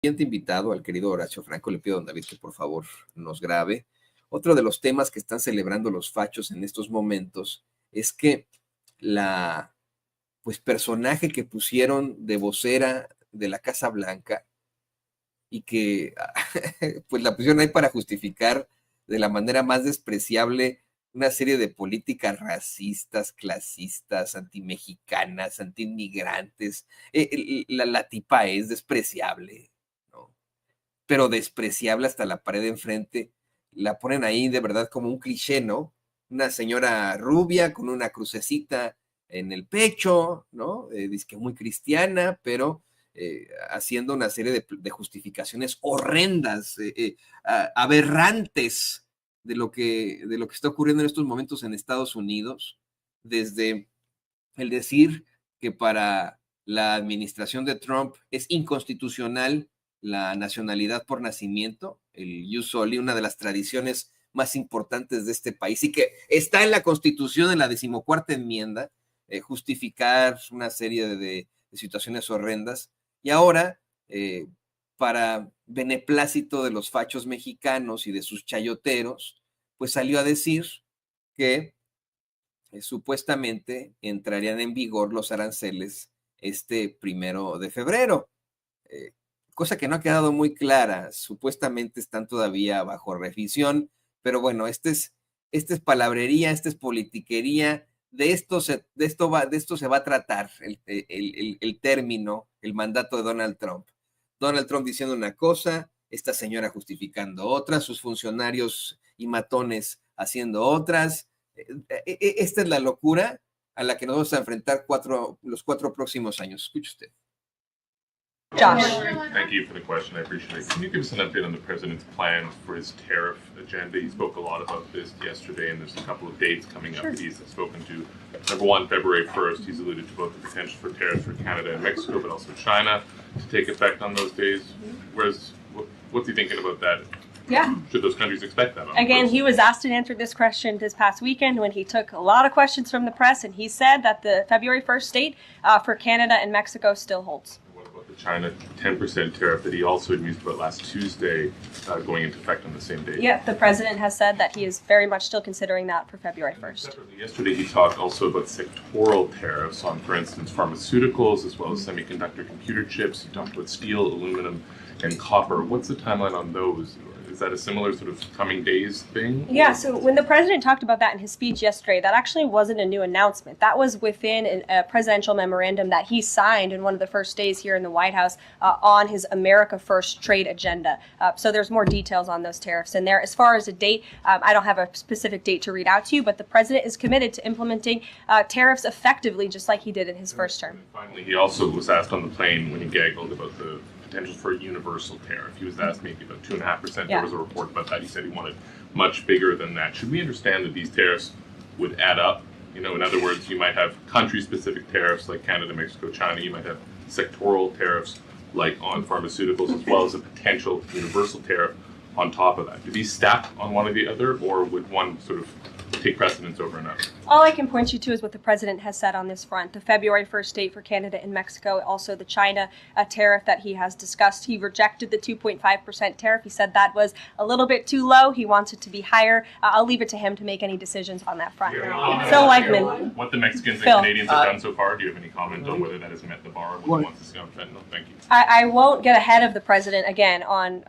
siguiente invitado, al querido Horacio Franco, le pido a don David que por favor nos grabe. Otro de los temas que están celebrando los fachos en estos momentos es que la personaje que pusieron de vocera de la Casa Blanca y que pues la pusieron ahí para justificar de la manera más despreciable una serie de políticas racistas, clasistas, antimexicanas, antiinmigrantes. La tipa es despreciable, ¿no? Pero despreciable hasta la pared de enfrente. La ponen ahí de verdad como un cliché, ¿no? Una señora rubia con una crucecita en el pecho, ¿no? Dice que muy cristiana, pero haciendo una serie de justificaciones horrendas, aberrantes de lo que está ocurriendo en estos momentos en Estados Unidos, desde el decir que para la administración de Trump es inconstitucional la nacionalidad por nacimiento, el ius soli, una de las tradiciones más importantes de este país y que está en la Constitución, en la 14ª enmienda, justificar una serie de situaciones horrendas. Y ahora, para beneplácito de los fachos mexicanos y de sus chayoteros, pues salió a decir que supuestamente entrarían en vigor los aranceles este 1 de febrero, eh, cosa que no ha quedado muy clara. Supuestamente están todavía bajo revisión, pero bueno, esta es palabrería, esta es politiquería. De esto se va a tratar el término, el mandato de Donald Trump. Donald Trump diciendo una cosa, esta señora justificando otra, sus funcionarios y matones haciendo otras. Esta es la locura a la que nos vamos a enfrentar los 4 próximos años. Escuche usted. Josh. Thank you for the question. I appreciate it. Can you give us an update on the president's plans for his tariff agenda? He spoke a lot about this yesterday, and there's a couple of dates coming up that he's spoken to. Number one, February 1st, he's alluded to both the potential for tariffs for Canada and Mexico, but also China to take effect on those days. What's he thinking about that? Yeah. Should those countries expect that? Again, he was asked and answered this question this past weekend when he took a lot of questions from the press, and he said that the February 1st date for Canada and Mexico still holds. What about the China 10% tariff that he also had mused about last Tuesday going into effect on the same date? Yeah, the president has said that he is very much still considering that for February 1st. Separately, yesterday he talked also about sectoral tariffs on, for instance, pharmaceuticals as well as semiconductor computer chips. He talked about steel, aluminum, and copper. What's the timeline on those? Is that a similar sort of coming days thing? Yeah, so when the president talked about that in his speech yesterday, that actually wasn't a new announcement. That was within a presidential memorandum that he signed in one of the first days here in the White House on his America First trade agenda. So there's more details on those tariffs in there. As far as a date, I don't have a specific date to read out to you, but the president is committed to implementing tariffs effectively, just like he did in his first term. And finally, he also was asked on the plane when he gaggled about the potential for a universal tariff. He was asked maybe about 2.5%. There was a report about that. He said he wanted much bigger than that. Should we understand that these tariffs would add up? You know, in other words, you might have country-specific tariffs like Canada, Mexico, China. You might have sectoral tariffs like on pharmaceuticals, as well as a potential universal tariff on top of that. Do these stack on one or the other, or would one sort of take precedence over another? All I can point you to is what the president has said on this front. The February 1st date for Canada and Mexico, also the China tariff that he has discussed. He rejected the 2.5% tariff. He said that was a little bit too low. He wants it to be higher. I'll leave it to him to make any decisions on that front. Phil Wegman. What the Mexicans and Canadians have done so far, do you have any comment on whether that has met the bar? What he wants to see on fentanyl? Thank you. I won't get ahead of the president again on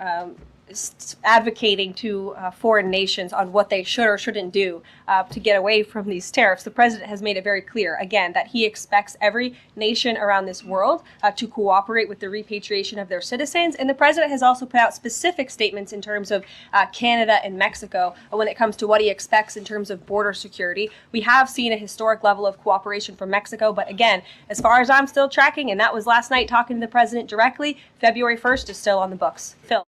advocating to foreign nations on what they should or shouldn't do to get away from these tariffs. The president has made it very clear, again, that he expects every nation around this world to cooperate with the repatriation of their citizens. And the president has also put out specific statements in terms of Canada and Mexico when it comes to what he expects in terms of border security. We have seen a historic level of cooperation from Mexico, but again, as far as I'm still tracking, and that was last night talking to the president directly, February 1st is still on the books. Phil.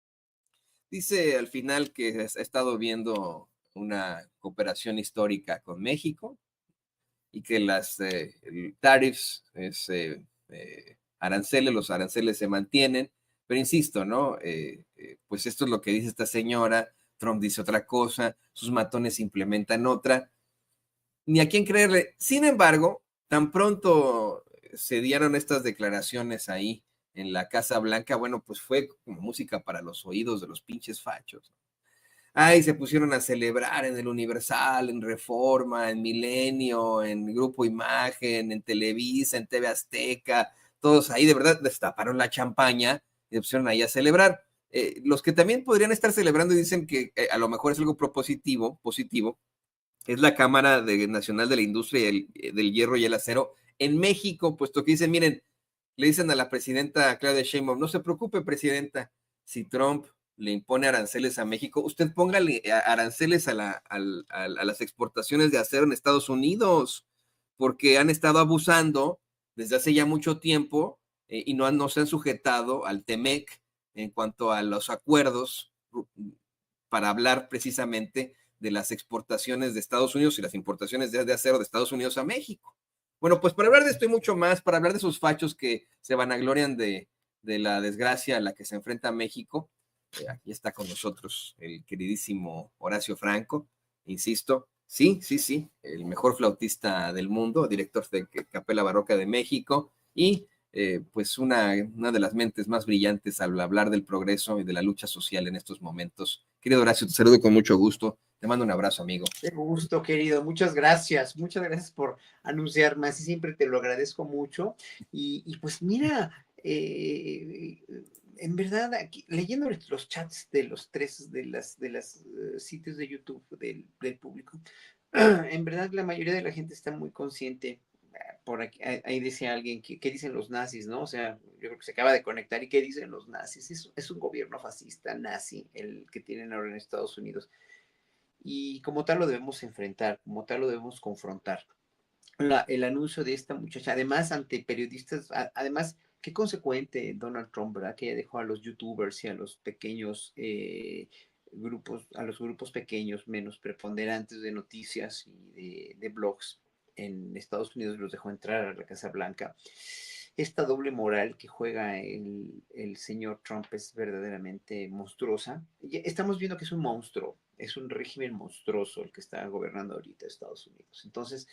Dice al final que ha estado viendo una cooperación histórica con México y que las tariffs, los aranceles se mantienen, pero insisto, ¿no? Pues esto es lo que dice esta señora, Trump dice otra cosa, sus matones implementan otra, ni a quién creerle. Sin embargo, tan pronto se dieron estas declaraciones ahí en la Casa Blanca, bueno, pues fue como música para los oídos de los pinches fachos. Ay, se pusieron a celebrar en el Universal, en Reforma, en Milenio, en Grupo Imagen, en Televisa, en TV Azteca, todos ahí de verdad destaparon la champaña y se pusieron ahí a celebrar. Los que también podrían estar celebrando y dicen que a lo mejor es algo positivo, es la Cámara Nacional de la Industria del Hierro y el Acero en México, puesto que dicen, miren, le dicen a la presidenta Claudia Sheinbaum, no se preocupe, presidenta, si Trump le impone aranceles a México, usted póngale aranceles a las exportaciones de acero en Estados Unidos, porque han estado abusando desde hace ya mucho tiempo y no se han sujetado al TEMEC en cuanto a los acuerdos para hablar precisamente de las exportaciones de Estados Unidos y las importaciones de acero de Estados Unidos a México. Bueno, pues para hablar de esto y mucho más, para hablar de esos fachos que se vanaglorian de la desgracia a la que se enfrenta México, aquí está con nosotros el queridísimo Horacio Franco, insisto, sí, el mejor flautista del mundo, director de Capela Barroca de México y pues una de las mentes más brillantes al hablar del progreso y de la lucha social en estos momentos. Querido Horacio, te saludo con mucho gusto. Te mando un abrazo, amigo. Qué gusto, querido. Muchas gracias. Muchas gracias por anunciarme. Así siempre te lo agradezco mucho. Y pues mira, en verdad, aquí, leyendo los chats de los tres de las sitios de YouTube del público, en verdad la mayoría de la gente está muy consciente. Por aquí, ahí decía alguien qué dicen los nazis, ¿no? O sea, yo creo que se acaba de conectar. ¿Y qué dicen los nazis? Es un gobierno fascista nazi el que tienen ahora en Estados Unidos. Y como tal lo debemos enfrentar, como tal lo debemos confrontar. El anuncio de esta muchacha, además ante periodistas, además, qué consecuente Donald Trump, ¿verdad? Que ya dejó a los youtubers y a los pequeños grupos, a los grupos pequeños menos preponderantes de noticias y de blogs en Estados Unidos, los dejó entrar a la Casa Blanca. Esta doble moral que juega el señor Trump es verdaderamente monstruosa. Estamos viendo que es un monstruo, es un régimen monstruoso el que está gobernando ahorita Estados Unidos. Entonces,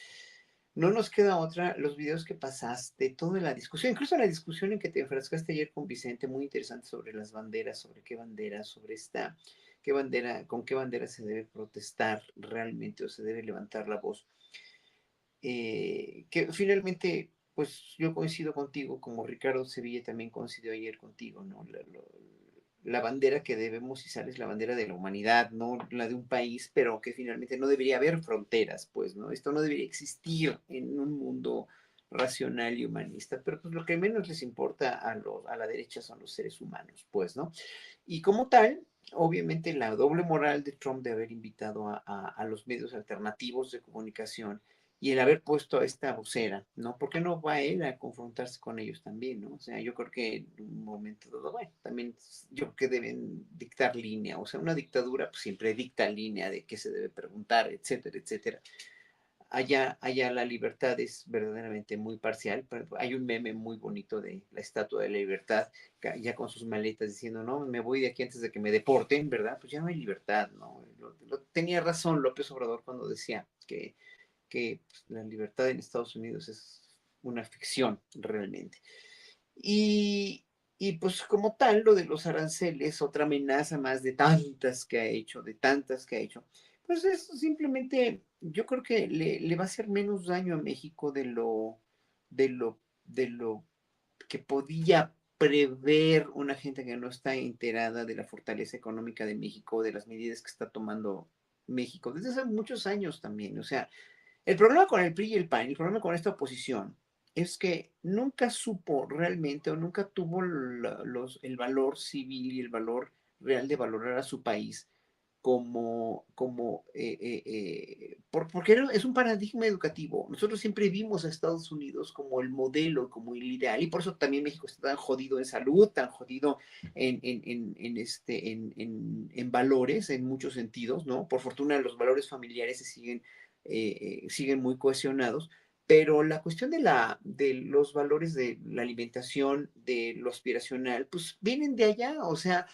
no nos queda otra, los videos que pasaste, toda la discusión, incluso la discusión en que te enfrascaste ayer con Vicente, muy interesante sobre las banderas, sobre qué bandera, sobre qué bandera, con qué bandera se debe protestar realmente o se debe levantar la voz. Que finalmente, pues yo coincido contigo, como Ricardo Sevilla también coincidió ayer contigo, ¿no? La bandera que debemos izar es la bandera de la humanidad, no la de un país, pero que finalmente no debería haber fronteras, pues, ¿no? Esto no debería existir en un mundo racional y humanista, pero pues lo que menos les importa a la derecha son los seres humanos, pues, ¿no? Y como tal, obviamente la doble moral de Trump de haber invitado a los medios alternativos de comunicación y el haber puesto a esta vocera, ¿no? ¿Por qué no va él a confrontarse con ellos también, ¿no? O sea, yo creo que en un momento dado, bueno, también yo creo que deben dictar línea, o sea, una dictadura pues, siempre dicta línea de qué se debe preguntar, etcétera, etcétera. Allá la libertad es verdaderamente muy parcial. Pero hay un meme muy bonito de la Estatua de la Libertad, ya con sus maletas diciendo, no, me voy de aquí antes de que me deporten, ¿verdad? Pues ya no hay libertad, ¿no? Tenía razón López Obrador cuando decía que pues, la libertad en Estados Unidos es una ficción realmente. Y pues como tal, lo de los aranceles, otra amenaza más de tantas que ha hecho, pues eso simplemente yo creo que le va a hacer menos daño a México de lo que podía prever una gente que no está enterada de la fortaleza económica de México, de las medidas que está tomando México desde hace muchos años también. O sea, el problema con el PRI y el PAN, el problema con esta oposición, es que nunca supo realmente o nunca tuvo el valor civil y el valor real de valorar a su país porque es un paradigma educativo. Nosotros siempre vimos a Estados Unidos como el modelo, como el ideal, y por eso también México está tan jodido en salud, tan jodido en valores, en muchos sentidos, ¿no? Por fortuna los valores familiares siguen muy cohesionados, pero la cuestión de los valores de la alimentación, de lo aspiracional, pues vienen de allá, o sea,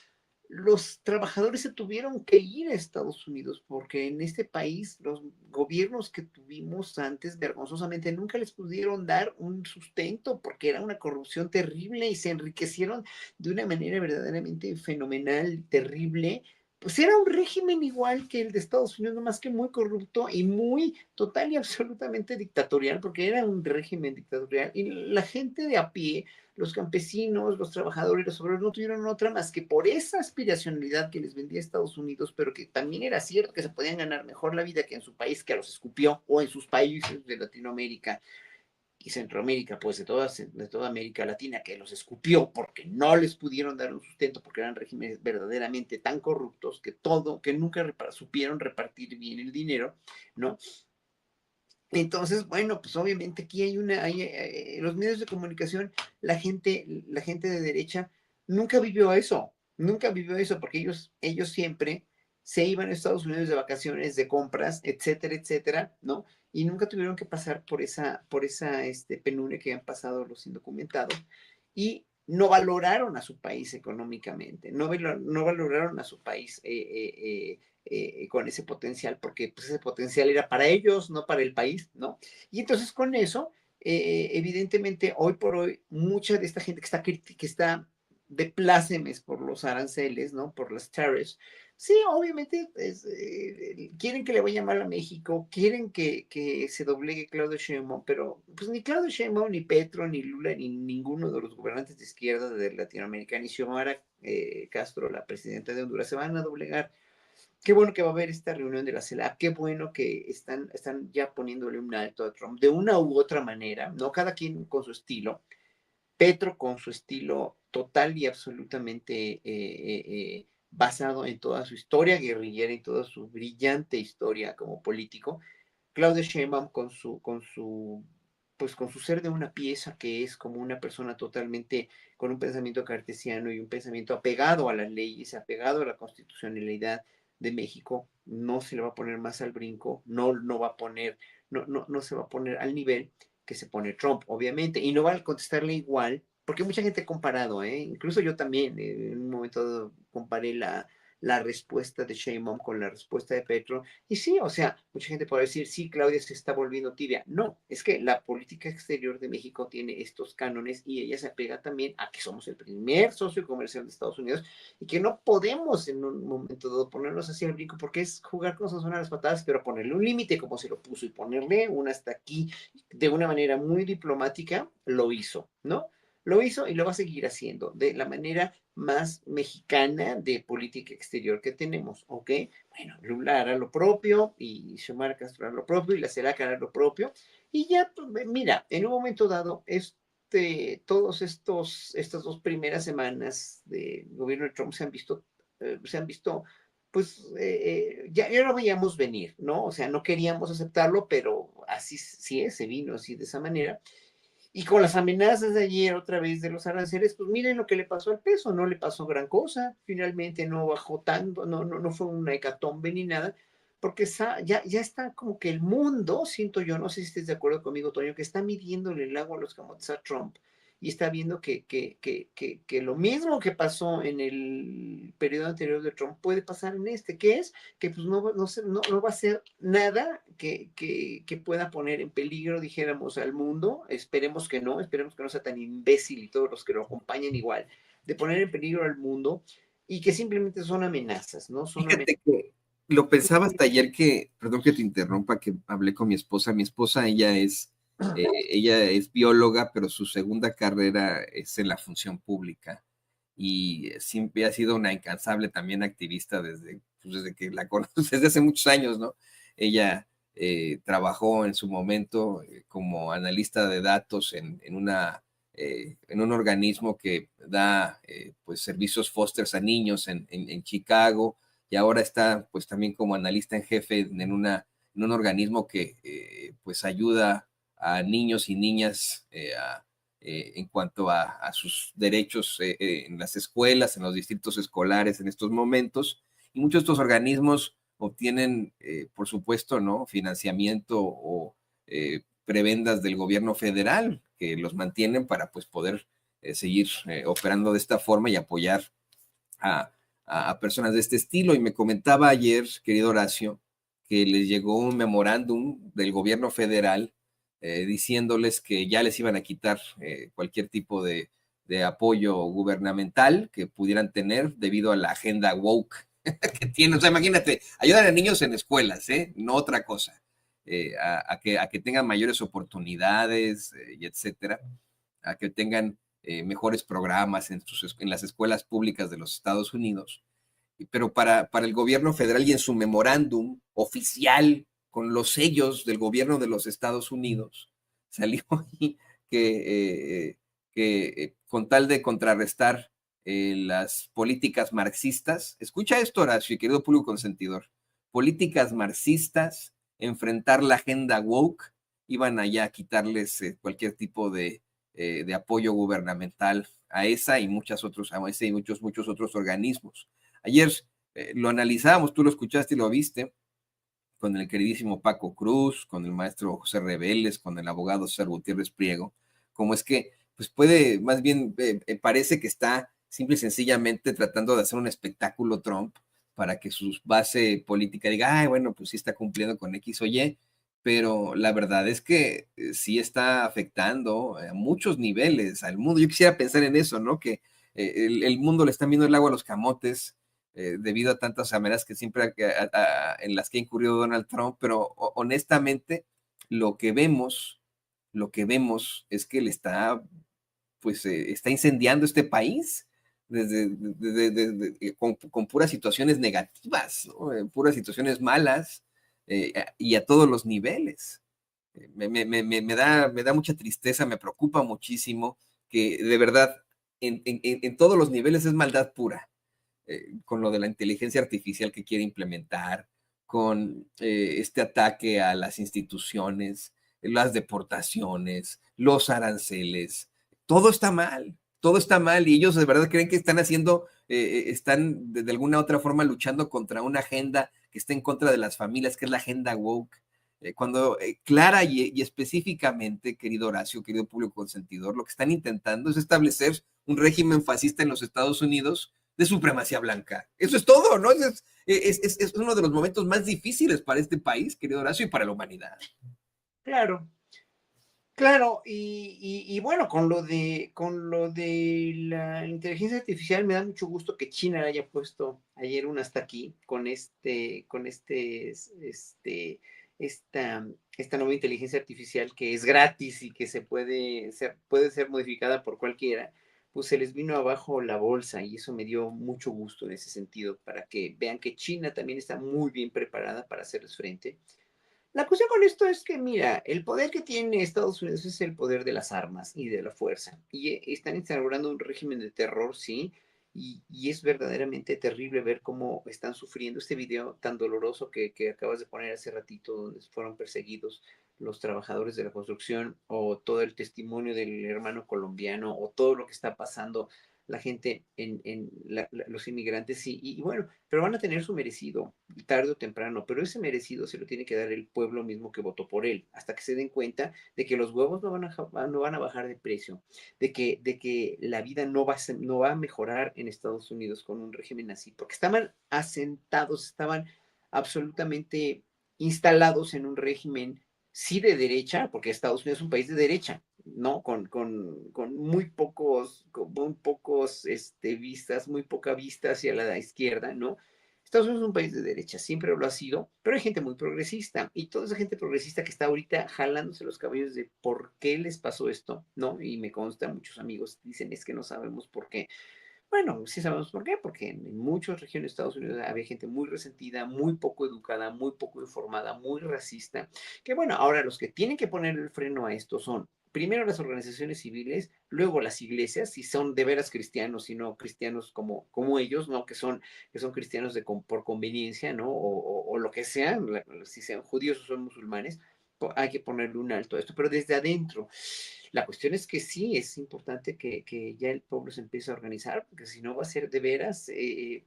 los trabajadores se tuvieron que ir a Estados Unidos porque en este país los gobiernos que tuvimos antes vergonzosamente nunca les pudieron dar un sustento porque era una corrupción terrible y se enriquecieron de una manera verdaderamente fenomenal, terrible. Pues era un régimen igual que el de Estados Unidos, no más que muy corrupto y muy total y absolutamente dictatorial, porque era un régimen dictatorial. Y la gente de a pie, los campesinos, los trabajadores, los obreros no tuvieron otra más que por esa aspiracionalidad que les vendía Estados Unidos, pero que también era cierto que se podían ganar mejor la vida que en su país, que los escupió, o en sus países de Latinoamérica y Centroamérica, pues de toda América Latina, que los escupió porque no les pudieron dar un sustento, porque eran regímenes verdaderamente tan corruptos que nunca supieron repartir bien el dinero, ¿no? Entonces, bueno, pues obviamente aquí los medios de comunicación, la gente de derecha nunca vivió eso, porque ellos siempre se iban a Estados Unidos de vacaciones, de compras, etcétera, etcétera, ¿no? Y nunca tuvieron que pasar por esa penuria que han pasado los indocumentados y no valoraron a su país económicamente, no valoraron a su país con ese potencial, porque pues, ese potencial era para ellos, no para el país, ¿no? Y entonces con eso, evidentemente, hoy por hoy, mucha de esta gente que está de plácemes por los aranceles, ¿no? Por las tariffs, sí, obviamente quieren que le vaya mal a México, quieren que se doblegue Claudio Sheinbaum, pero pues ni Claudio Sheinbaum, ni Petro, ni Lula, ni ninguno de los gobernantes de izquierda de Latinoamérica, ni Xiomara Castro, la presidenta de Honduras, se van a doblegar. Qué bueno que va a haber esta reunión de la CELAC, qué bueno que están ya poniéndole un alto a Trump de una u otra manera, ¿no? Cada quien con su estilo. Petro con su estilo total y absolutamente basado en toda su historia guerrillera y toda su brillante historia como político. Claudia Sheinbaum pues con su ser de una pieza que es como una persona totalmente con un pensamiento cartesiano y un pensamiento apegado a las leyes, apegado a la constitucionalidad de México, no se le va a poner más al brinco, no va a poner, no se va a poner al nivel que se pone Trump, obviamente, y no va a contestarle igual, porque mucha gente ha comparado, incluso yo también, en un momento comparé la respuesta de Sheinbaum con la respuesta de Petro, y sí, o sea, mucha gente puede decir, sí, Claudia se está volviendo tibia. No, es que la política exterior de México tiene estos cánones y ella se apega también a que somos el primer socio comercial de Estados Unidos y que no podemos en un momento dado ponernos así al brinco porque es jugar con zona las patadas, pero ponerle un límite como se lo puso y ponerle un hasta aquí de una manera muy diplomática, lo hizo, ¿no? Lo hizo y lo va a seguir haciendo de la manera más mexicana de política exterior que tenemos, ¿ok? Bueno, Lula hará lo propio y Xiomara Castro hará lo propio y la CELAC hará lo propio. Y ya, pues, mira, en un momento dado, estas 2 primeras semanas de gobierno de Trump se han visto pues ya lo veíamos venir, ¿no? O sea, no queríamos aceptarlo, pero así sí es, se vino así de esa manera. Y con las amenazas de ayer otra vez de los aranceles, pues miren lo que le pasó al peso, no le pasó gran cosa, finalmente no bajó tanto, no fue una hecatombe ni nada, porque ya está como que el mundo, siento yo, no sé si estés de acuerdo conmigo, Toño, que está midiéndole el agua a los camotes a Trump y está viendo que lo mismo que pasó en el periodo anterior de Trump puede pasar en este, que es que pues no va a ser nada que pueda poner en peligro, dijéramos, al mundo. Esperemos que no sea tan imbécil y todos los que lo acompañan igual, de poner en peligro al mundo y que simplemente son amenazas, ¿no? Son Fíjate que lo pensaba hasta ayer que, perdón que te interrumpa, que hablé con mi esposa. Mi esposa, ella es bióloga, pero su segunda carrera es en la función pública y siempre ha sido una incansable también activista desde que la conozco, desde hace muchos años, ¿no? Ella trabajó en su momento como analista de datos en un organismo que da pues servicios fosters a niños en Chicago, y ahora está pues también como analista en jefe en un organismo que pues ayuda a niños y niñas en cuanto a sus derechos en las escuelas, en los distritos escolares en estos momentos. Y muchos de estos organismos obtienen, por supuesto, ¿no? Financiamiento o prebendas del gobierno federal que los mantienen para pues poder seguir operando de esta forma y apoyar a, a personas de este estilo. Y me comentaba ayer, querido Horacio, que les llegó un memorándum del gobierno federal diciéndoles que ya les iban a quitar cualquier tipo de apoyo gubernamental que pudieran tener debido a la agenda woke que tienen. O sea, imagínate, ayudan a niños en escuelas, no otra cosa, a que tengan mayores oportunidades y etcétera, a que tengan mejores programas en las escuelas públicas de los Estados Unidos. Pero para el gobierno federal y en su memorándum oficial con los sellos del gobierno de los Estados Unidos, salió ahí que con tal de contrarrestar las políticas marxistas, escucha esto, Horacio, querido público consentidor, políticas marxistas, enfrentar la agenda woke, iban allá a quitarles cualquier tipo de apoyo gubernamental a esa y muchos otros organismos. Ayer lo analizábamos, tú lo escuchaste y lo viste, con el queridísimo Paco Cruz, con el maestro José Reveles, con el abogado César Gutiérrez Priego, como es que, pues puede, más bien parece que está simple y sencillamente tratando de hacer un espectáculo Trump para que su base política diga, ay, bueno, pues sí está cumpliendo con X o Y, pero la verdad es que sí está afectando a muchos niveles al mundo. Yo quisiera pensar en eso, ¿no? Que el mundo le está viendo el agua a los camotes debido a tantas amenazas que siempre en las que ha incurrido Donald Trump, pero honestamente lo que vemos es que le está, pues, está incendiando este país con puras situaciones negativas, ¿no? Puras situaciones malas y a todos los niveles. Me da mucha tristeza, me preocupa muchísimo que de verdad en todos los niveles es maldad pura con lo de la inteligencia artificial que quiere implementar, con este ataque a las instituciones, las deportaciones, los aranceles. Todo está mal y ellos de verdad creen que están haciendo, están de alguna otra forma luchando contra una agenda que está en contra de las familias, que es la agenda woke. Cuando clara y específicamente, querido Horacio, querido público consentidor, lo que están intentando es establecer un régimen fascista en los Estados Unidos de supremacía blanca. Eso es todo, ¿no? Es uno de los momentos más difíciles para este país, querido Horacio, y para la humanidad. Claro, claro, y bueno, con lo de la inteligencia artificial me da mucho gusto que China haya puesto ayer un hasta aquí esta, esta nueva inteligencia artificial que es gratis y que puede ser modificada por cualquiera, pues se les vino abajo la bolsa y eso me dio mucho gusto en ese sentido, para que vean que China también está muy bien preparada para hacerles frente. La cuestión con esto es que, mira, el poder que tiene Estados Unidos es el poder de las armas y de la fuerza. Y están instaurando un régimen de terror, sí, y es verdaderamente terrible ver cómo están sufriendo este video tan doloroso que acabas de poner hace ratito, donde fueron perseguidos los trabajadores de la construcción, o todo el testimonio del hermano colombiano, o todo lo que está pasando la gente los inmigrantes, sí, y bueno, pero van a tener su merecido, tarde o temprano, pero ese merecido se lo tiene que dar el pueblo mismo que votó por él, hasta que se den cuenta de que los huevos no van a bajar de precio, de que la vida no va a mejorar en Estados Unidos con un régimen así, porque estaban asentados, estaban absolutamente instalados en un régimen, sí de derecha, porque Estados Unidos es un país de derecha, ¿no? Con muy pocos vistas, muy poca vista hacia la izquierda, ¿no? Estados Unidos es un país de derecha, siempre lo ha sido, pero hay gente muy progresista y toda esa gente progresista que está ahorita jalándose los cabellos de por qué les pasó esto, ¿no? Y me consta, muchos amigos dicen es que no sabemos por qué. Bueno, sí sabemos por qué, porque en muchas regiones de Estados Unidos había gente muy resentida, muy poco educada, muy poco informada, muy racista, que bueno, ahora los que tienen que poner el freno a esto son primero las organizaciones civiles, luego las iglesias, si son de veras cristianos y no cristianos como ellos, ¿no? Que son cristianos por conveniencia, ¿no? O lo que sean, si sean judíos o son musulmanes, hay que ponerle un alto a esto, pero desde adentro. La cuestión es que sí, es importante que ya el pueblo se empiece a organizar, porque si no va a ser de veras,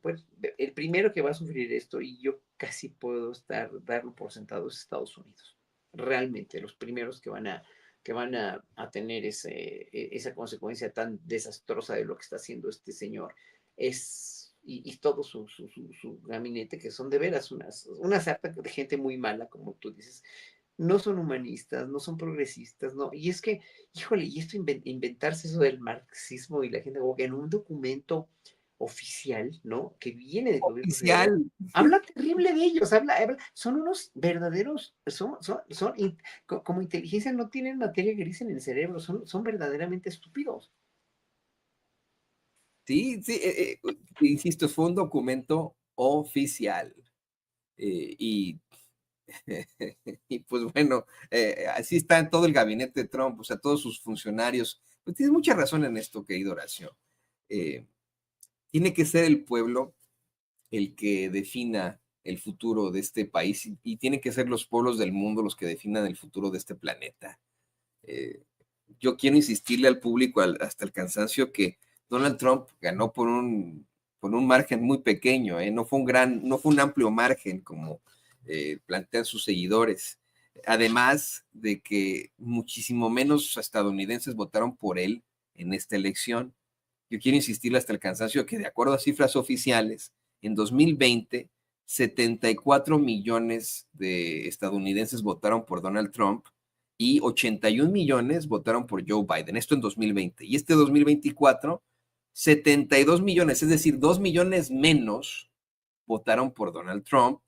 pues el primero que va a sufrir esto, y yo casi puedo darlo por sentado, es Estados Unidos. Realmente, los primeros que van a tener esa consecuencia tan desastrosa de lo que está haciendo este señor. Es y todo su gabinete, que son de veras una sarta de gente muy mala, como tú dices, no son humanistas, no son progresistas, no. Y es que, híjole, y esto inventarse eso del marxismo y la gente, como que en un documento oficial, ¿no? Que viene del gobierno federal, Oficial. habla terrible de ellos, son unos verdaderos, como inteligencia no tienen materia gris en el cerebro, son verdaderamente estúpidos. Sí, sí, insisto, fue un documento oficial. Y, y pues bueno, así está en todo el gabinete de Trump, o sea, todos sus funcionarios. Pues tienes mucha razón en esto, querido Horacio. Eh, Tiene que ser el pueblo el que defina el futuro de este país y tienen que ser los pueblos del mundo los que definan el futuro de este planeta. Eh, yo quiero insistirle al público hasta el cansancio que Donald Trump ganó por un margen muy pequeño, no fue no fue un amplio margen como plantean sus seguidores. Además de que muchísimo menos estadounidenses votaron por él en esta elección. Yo quiero insistirle hasta el cansancio que de acuerdo a cifras oficiales, en 2020, 74 millones de estadounidenses votaron por Donald Trump y 81 millones votaron por Joe Biden. Esto en 2020. Y este 2024, 72 millones, es decir, 2 millones menos votaron por Donald Trump.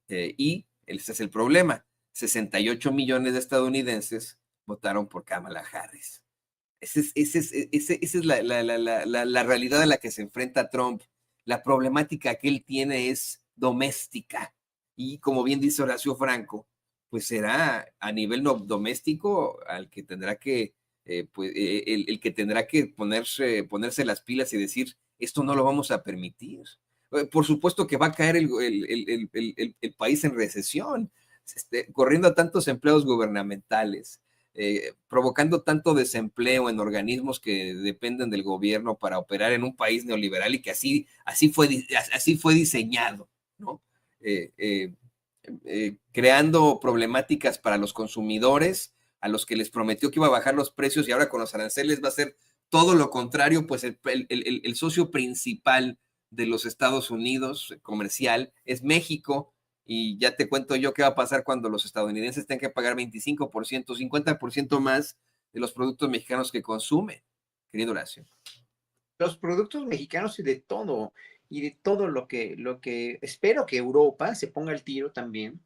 Y ese es el problema. 68 millones de estadounidenses votaron por Kamala Harris. Esa es la realidad a la que se enfrenta Trump. La problemática que él tiene es doméstica. Y como bien dice Horacio Franco, pues será a nivel no doméstico al que tendrá que, el que tendrá que ponerse las pilas y decir, esto no lo vamos a permitir. Por supuesto que va a caer el país en recesión, corriendo a tantos empleos gubernamentales, provocando tanto desempleo en organismos que dependen del gobierno para operar en un país neoliberal y que así fue diseñado, ¿no? Creando problemáticas para los consumidores, a los que les prometió que iba a bajar los precios y ahora con los aranceles va a ser todo lo contrario, pues el socio principal de los Estados Unidos comercial es México. Y ya te cuento yo qué va a pasar cuando los estadounidenses tengan que pagar 25%, 50% más de los productos mexicanos que consumen, querido Horacio. Los productos mexicanos y de todo lo que espero que Europa se ponga al tiro también,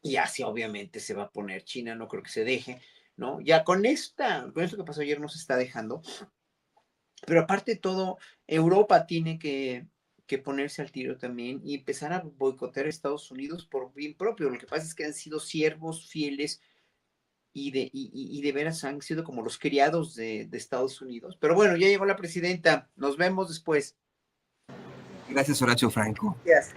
y así obviamente se va a poner China, no creo que se deje, ¿no? Ya con esto que pasó ayer no se está dejando, pero aparte de todo, Europa tiene que ponerse al tiro también y empezar a boicotear a Estados Unidos por bien propio. Lo que pasa es que han sido siervos fieles y de veras han sido como los criados de Estados Unidos. Pero bueno, ya llegó la presidenta. Nos vemos después. Gracias, Horacio Franco. Gracias.